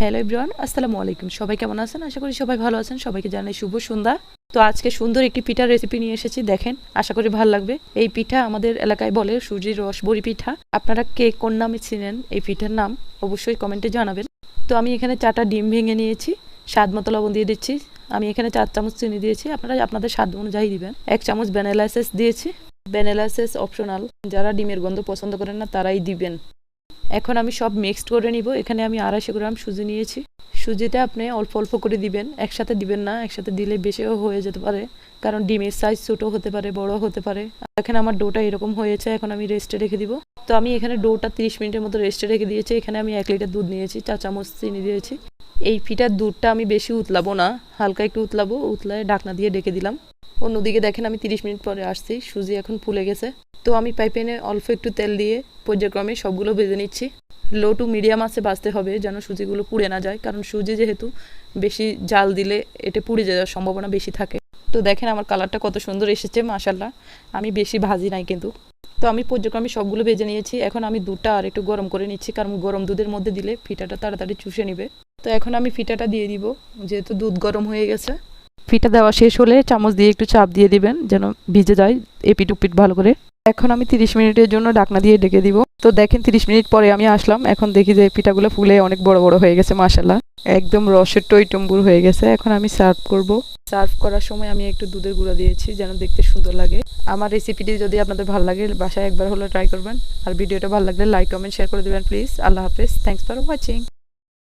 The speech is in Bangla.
হ্যালো এভরিওয়ান, আসসালামু আলাইকুম। সবাই কেমন আছেন? আশা করি সবাই ভালো আছেন। সবাইকে জানাই শুভ সন্ধ্যা। তো আজকে সুন্দর একটি পিঠার রেসিপি নিয়ে এসেছি, দেখেন, আশা করি ভালো লাগবে। এই পিঠা আমাদের এলাকায় বলে সুজির রস বড়ি পিঠা। আপনারা কে কোন নামে চিনেন এই পিঠার নাম অবশ্যই কমেন্টে জানাবেন। তো আমি এখানে 4টা ডিম ভেঙে নিয়েছি, স্বাদ মতো লবণ দিয়ে দিচ্ছি। আমি এখানে 4 চামচ চিনি দিয়েছি, আপনারা আপনাদের স্বাদ অনুযায়ী দিবেন। 1 চামচ ভ্যানিলা এসেন্স দিয়েছি। ভ্যানিলা এসেন্স অপশনাল, যারা ডিমের গন্ধ পছন্দ করেন না তারাই দিবেন। এখন আমি সব মিক্সড করে নিব। এখানে আমি 250 গ্রাম সুজি নিয়েছি। সুজিটা আপনি অল্প অল্প করে দিবেন, একসাথে দিবেন না। একসাথে দিলে বেশিও হয়ে যেতে পারে, কারণ ডিমের সাইজ ছোটো হতে পারে, বড় হতে পারে। এখানে আমার ডোটা এরকম হয়েছে, এখন আমি রেস্টে রেখে দিব। তো আমি এখানে ডোটা 30 মিনিটের মতো রেস্টে রেখে দিয়েছি। এখানে আমি 1 লিটার দুধ নিয়েছি, 4 চামচ চিনি দিয়েছি। এই পিঠার দুধটা আমি বেশি উতলাবো না, হালকা একটু উতলাবো। উতলায় ঢাকনা দিয়ে ডেকে দিলাম। অন্যদিকে দেখেন আমি 30 মিনিট পরে আসছি, সুজি এখন ফুলে গেছে। তো আমি পাইপেনে অল্প একটু তেল দিয়ে পর্যায়ক্রমে সবগুলো ভেজে নিচ্ছি। লো টু মিডিয়াম আছে ভাজতে হবে, যেন সুজিগুলো পুড়ে না যায়, কারণ সুজি যেহেতু বেশি জাল দিলে এটা পুড়ে যাওয়ার সম্ভাবনা বেশি থাকে। তো দেখেন আমার কালারটা কত সুন্দর এসেছে, মাশাআল্লাহ। আমি বেশি ভাজি নাই কিন্তু। তো আমি পর্যায়ক্রমে সবগুলো ভেজে নিয়েছি। এখন আমি দুধটা আর একটু গরম করে নিচ্ছি, কারণ গরম দুধের মধ্যে দিলে পিঠাটা তাড়াতাড়ি চুষে নেবে। তো এখন আমি পিঠাটা দিয়ে দিব, যেহেতু দুধ গরম হয়ে গেছে। পিঠা দেওয়া শেষ হলে চামচ দিয়ে একটু চাপ দিয়ে দিবেন, যেন ভিজে যায় এপিট উপিট ভালো করে। এখন আমি 30 মিনিটের জন্য ঢাকনা দিয়ে ঢেকে দিব। তো দেখেন 30 মিনিট পরে আমি আসলাম। এখন দেখি যে পিঠাগুলো ফুলে অনেক বড় বড় হয়ে গেছে, মাশাআল্লাহ। একদম রসের টইটম্বুর হয়ে গেছে। এখন আমি সার্ভ করব। সার্ভ করার সময় আমি একটু দুধের গুঁড়া দিয়েছি, যেন দেখতে সুন্দর লাগে। আমার রেসিপিটি যদি আপনাদের ভালো লাগে, বাসায় একবার হলো ট্রাই করবেন। আর ভিডিওটা ভালো লাগলে লাইক কমেন্ট শেয়ার করে দেবেন প্লিজ। আল্লাহ হাফেজ। Thanks for watching.